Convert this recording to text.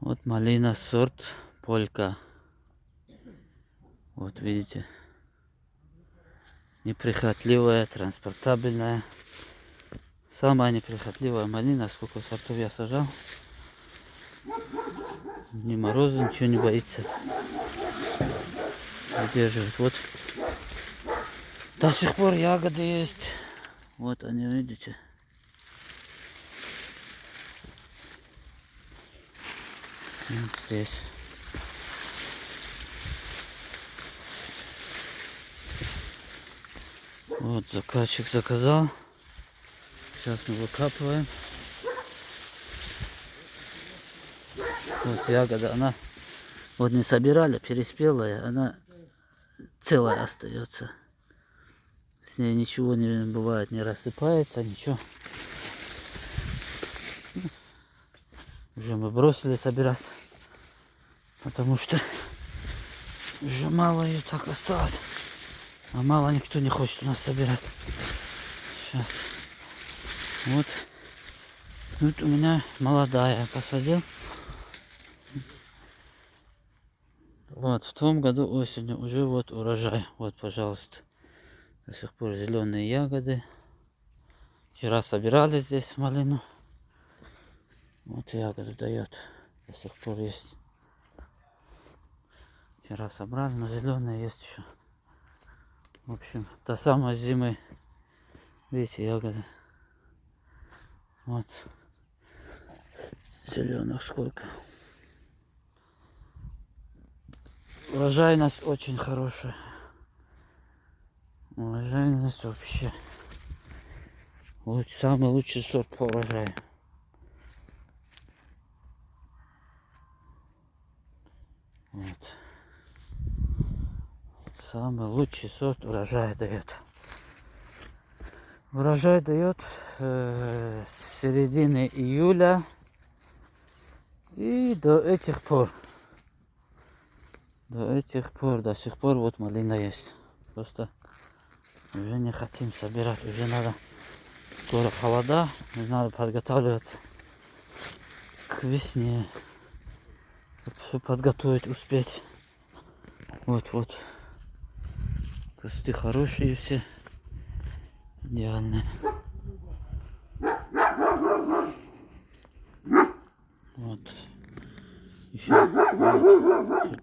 Вот малина сорт Полька. Вот видите. Неприхотливая, транспортабельная. Самая неприхотливая малина. Сколько сортов я сажал. Ни мороза, ничего не боится. Выдерживает. Вот. До сих пор ягоды есть. Вот они, видите. Вот здесь. Вот заказчик заказал. Сейчас мы выкапываем. Вот ягода, она вот не собирали, переспелая, она целая остается. С ней ничего не бывает, не рассыпается, ничего. Уже мы бросили собирать, потому что уже мало ее так осталось. А мало никто не хочет у нас собирать. Сейчас. Вот. Вот у меня молодая посадил. Вот, в том году осенью уже вот урожай. Вот, пожалуйста. До сих пор зеленые ягоды. Вчера собирали здесь малину. Вот ягоду дает. До сих пор есть. Вчера собрали, но зеленые есть еще. В общем, до самой зимы. Видите, ягоды. Вот. Зеленых сколько. Урожайность очень хорошая. Урожайность вообще. Самый лучший сорт по урожаю. Вот. Самый лучший сорт урожая дает. Урожай дает с середины июля и до этих пор. До сих пор вот малина есть. Просто уже не хотим собирать. Уже надо, скоро холода, надо подготавливаться к весне. Все подготовить, успеть. Вот. Кусты хорошие все. Идеальные. Вот. Еще вот,